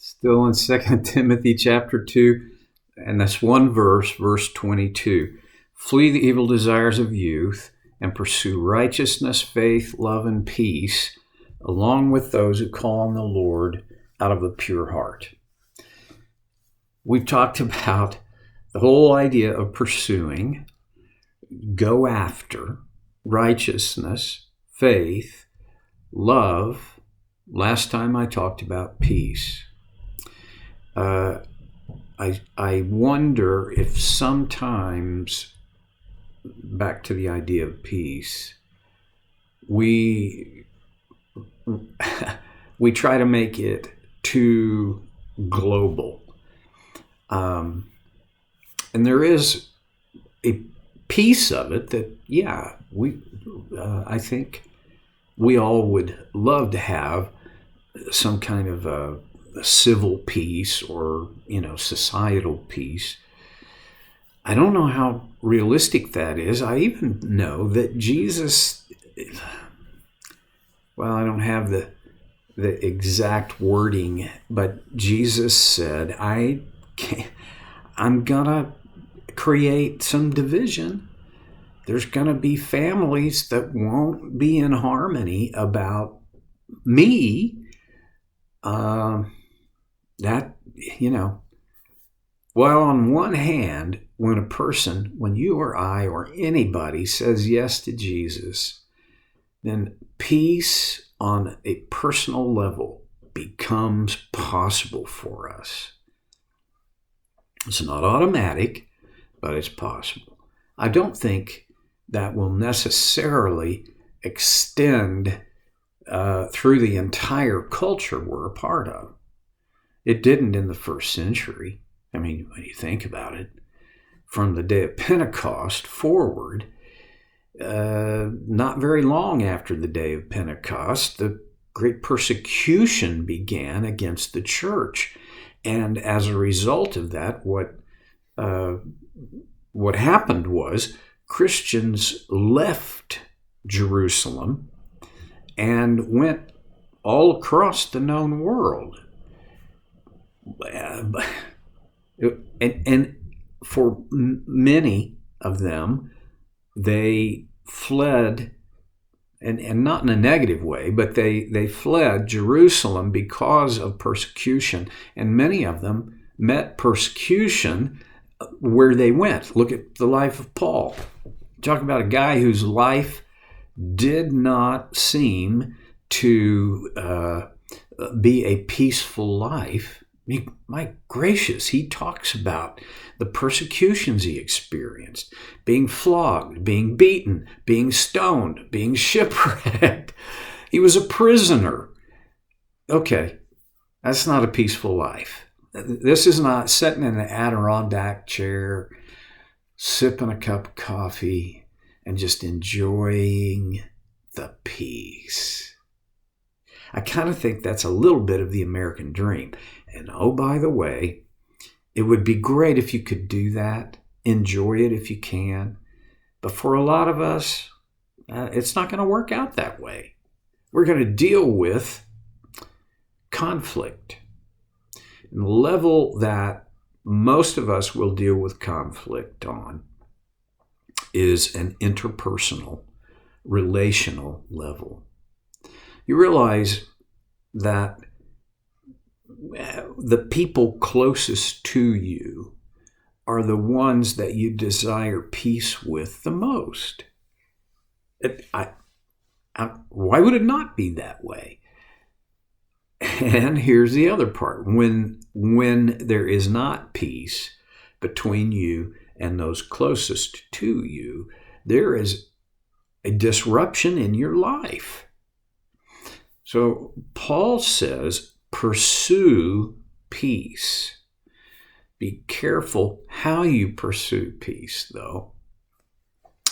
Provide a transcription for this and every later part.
Still in 2 Timothy chapter 2, and that's one verse, verse 22. Flee the evil desires of youth and pursue righteousness, faith, love, and peace, along with those who call on the Lord out of a pure heart. We've talked about the whole idea of pursuing, go after, righteousness, faith, love. Last time I talked about peace. I wonder if sometimes, back to the idea of peace, we try to make it too global. And there is a piece of it that, I think we all would love to have some kind of a civil peace or, societal peace. I don't know how realistic that is. I even know that Jesus, I don't have the exact wording, but Jesus said, I'm going to create some division. There's going to be families that won't be in harmony about me. On one hand, when you or I or anybody says yes to Jesus, then peace on a personal level becomes possible for us. It's not automatic, but it's possible. I don't think that will necessarily extend through the entire culture we're a part of. It didn't in the first century. I mean, when you think about it, from the day of Pentecost forward, not very long after the day of Pentecost, the great persecution began against the church. And as a result of that, what happened was Christians left Jerusalem and went all across the known world. And for many of them, they fled, and not in a negative way, but they fled Jerusalem because of persecution. And many of them met persecution where they went. Look at the life of Paul. Talk about a guy whose life did not seem to be a peaceful life. I mean, my gracious, he talks about the persecutions he experienced, being flogged, being beaten, being stoned, being shipwrecked. He was a prisoner. Okay, that's not a peaceful life. This is not sitting in an Adirondack chair, sipping a cup of coffee, and just enjoying the peace. I kind of think that's a little bit of the American dream. And oh, by the way, it would be great if you could do that. Enjoy it if you can. But for a lot of us, it's not going to work out that way. We're going to deal with conflict. And the level that most of us will deal with conflict on is an interpersonal, relational level. You realize that the people closest to you are the ones that you desire peace with the most. Why would it not be that way? And here's the other part. When there is not peace between you and those closest to you, there is a disruption in your life. So Paul says, pursue peace. Be careful how you pursue peace, though.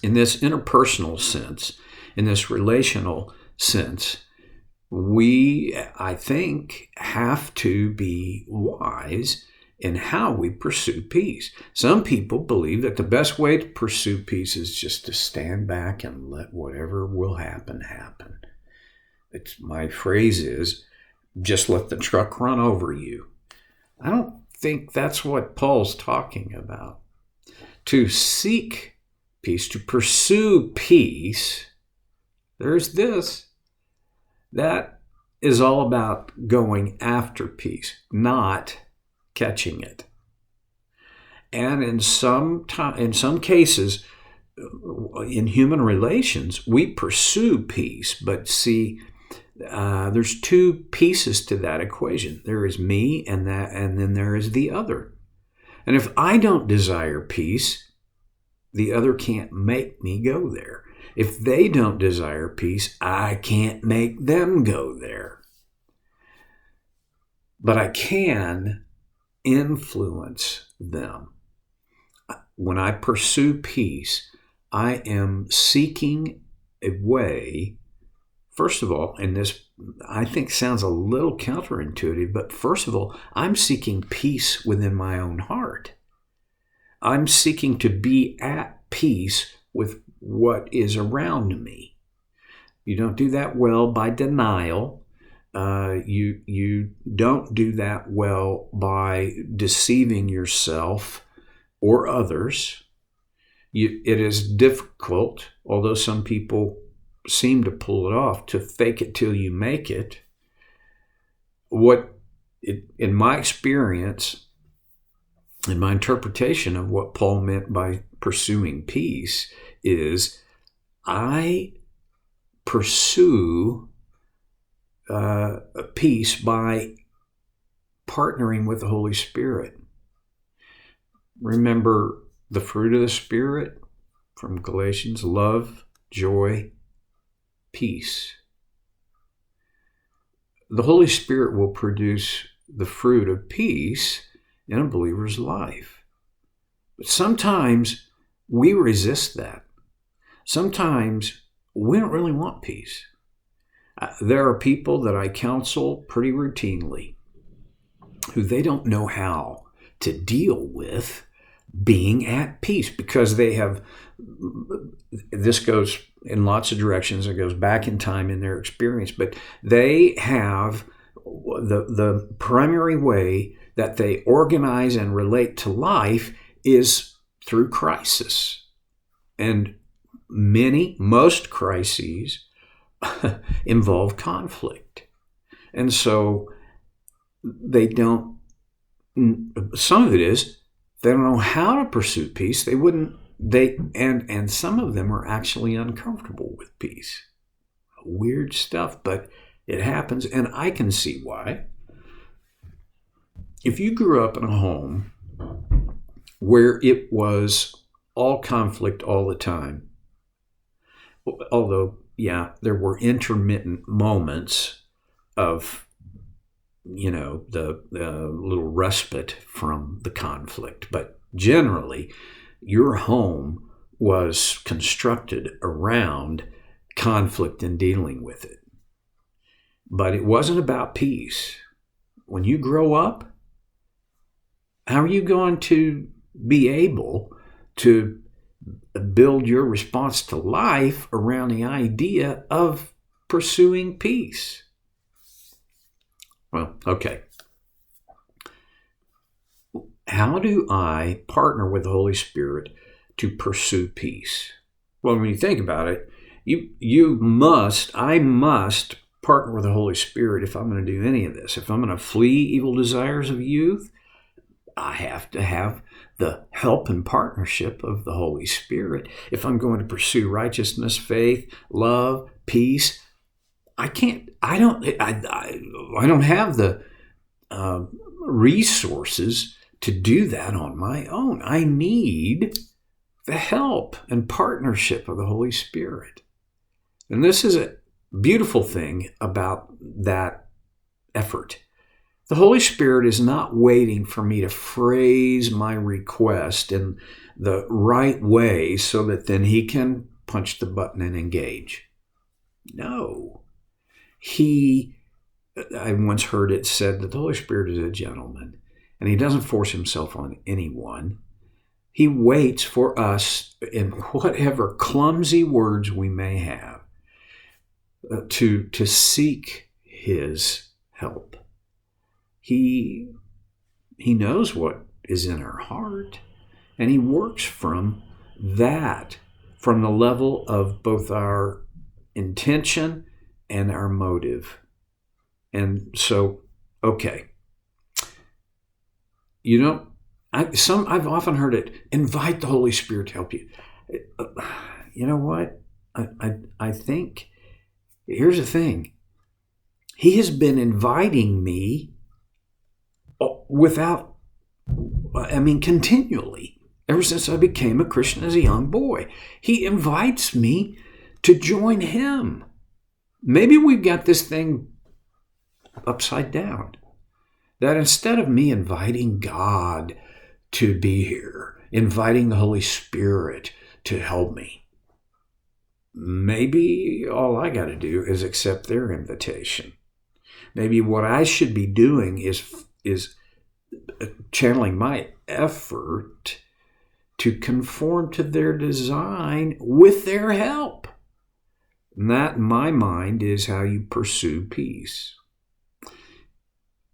In this interpersonal sense, in this relational sense, we, I think, have to be wise in how we pursue peace. Some people believe that the best way to pursue peace is just to stand back and let whatever will happen, happen. My phrase is, just let the truck run over you. I don't think that's what Paul's talking about. To seek peace, to pursue peace, there's this. That is all about going after peace, not catching it. And in some cases, in human relations, we pursue peace, but see, there's two pieces to that equation. There is me, and then there is the other. And if I don't desire peace, the other can't make me go there. If they don't desire peace, I can't make them go there. But I can influence them. When I pursue peace, I am seeking a way, first of all, and this I think sounds a little counterintuitive, but first of all, I'm seeking peace within my own heart. I'm seeking to be at peace with what is around me. You don't do that well by denial. You don't do that well by deceiving yourself or others. It is difficult, although some people seem to pull it off, to fake it till you make it. In my experience, in my interpretation of what Paul meant by pursuing peace, is I pursue peace by partnering with the Holy Spirit. Remember the fruit of the Spirit from Galatians: love, joy, peace. The Holy Spirit will produce the fruit of peace in a believer's life. But sometimes we resist that. Sometimes we don't really want peace. There are people that I counsel pretty routinely who they don't know how to deal with being at peace because they have, this goes in lots of directions, it goes back in time in their experience, but they have the primary way that they organize and relate to life is through crisis. And most crises involve conflict. And so some of it is they don't know how to pursue peace. And some of them are actually uncomfortable with peace. Weird stuff, but it happens, and I can see why. If you grew up in a home where it was all conflict all the time, although, yeah, there were intermittent moments of, the little respite from the conflict, but generally, your home was constructed around conflict and dealing with it. But it wasn't about peace. When you grow up, how are you going to be able to build your response to life around the idea of pursuing peace? Well, okay. How do I partner with the Holy Spirit to pursue peace? Well, when you think about it, I must partner with the Holy Spirit if I'm going to do any of this. If I'm going to flee evil desires of youth, I have to have the help and partnership of the Holy Spirit. If I'm going to pursue righteousness, faith, love, peace, I don't have the resources to do that on my own. I need the help and partnership of the Holy Spirit. And this is a beautiful thing about that effort. The Holy Spirit is not waiting for me to phrase my request in the right way so that then he can punch the button and engage. No. I once heard it said that the Holy Spirit is a gentleman, and he doesn't force himself on anyone. He waits for us, in whatever clumsy words we may have, to seek his help. He He knows what is in our heart. And he works from that, from the level of both our intention and our motive. And so, okay. I've often heard it, invite the Holy Spirit to help you. You know what? I think, here's the thing. He has been inviting me continually, ever since I became a Christian as a young boy. He invites me to join him. Maybe we've got this thing upside down. That instead of me inviting God to be here, inviting the Holy Spirit to help me, maybe all I got to do is accept their invitation. Maybe what I should be doing is channeling my effort to conform to their design with their help. And that, in my mind, is how you pursue peace.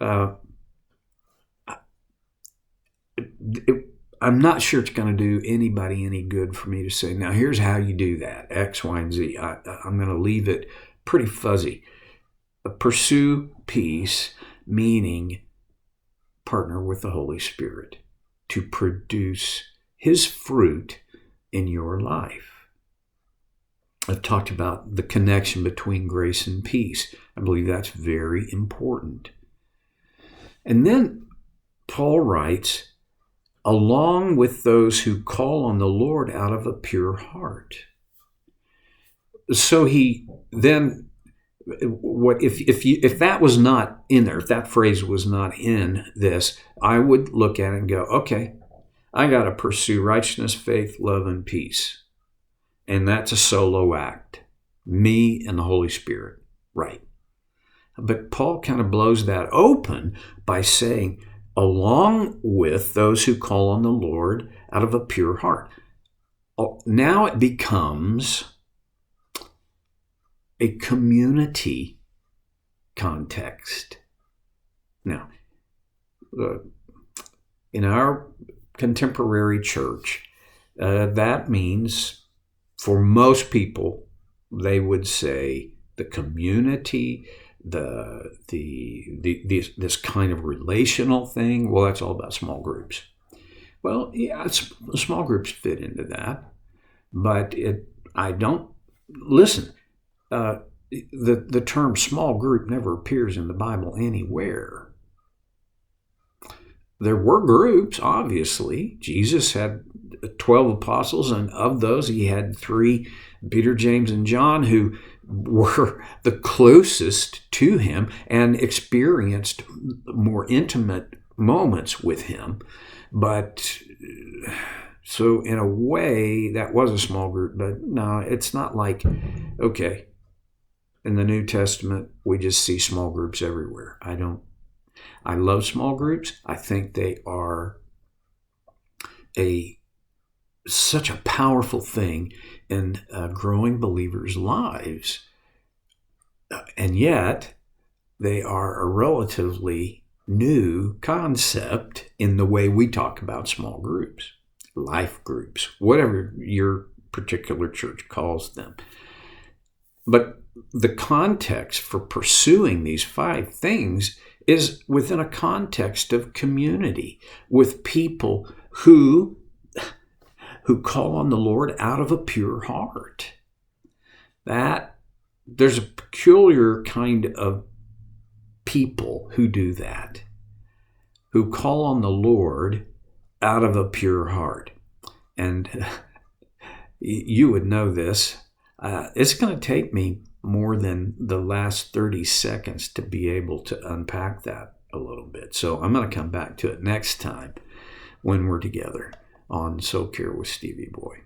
I'm not sure it's going to do anybody any good for me to say, now here's how you do that, X, Y, and Z. I'm going to leave it pretty fuzzy. Pursue peace, meaning partner with the Holy Spirit to produce his fruit in your life. I've talked about the connection between grace and peace. I believe that's very important. And then Paul writes, along with those who call on the Lord out of a pure heart. So he then, if that was not in there, if that phrase was not in this, I would look at it and go, okay, I got to pursue righteousness, faith, love, and peace. And that's a solo act. Me and the Holy Spirit. Right. But Paul kind of blows that open by saying, along with those who call on the Lord out of a pure heart. Now it becomes a community context. Now, in our contemporary church, that means, for most people, they would say the community, this kind of relational thing. Well, that's all about small groups. Well, yeah, small groups fit into that, but I don't listen. The term small group never appears in the Bible anywhere. There were groups, obviously. Jesus had 12 apostles, and of those he had 3, Peter, James, and John, who were the closest to him and experienced more intimate moments with him. But so in a way, that was a small group. But no, it's not like, okay, in the New Testament, we just see small groups everywhere. I love small groups. I think they are such a powerful thing in growing believers' lives. And yet, they are a relatively new concept in the way we talk about small groups, life groups, whatever your particular church calls them. But the context for pursuing these 5 things is within a context of community with people who call on the Lord out of a pure heart. That there's a peculiar kind of people who do that, who call on the Lord out of a pure heart. And you would know this. It's going to take me more than the last 30 seconds to be able to unpack that a little bit. So I'm going to come back to it next time when we're together on Soul Care with Stevie Boy.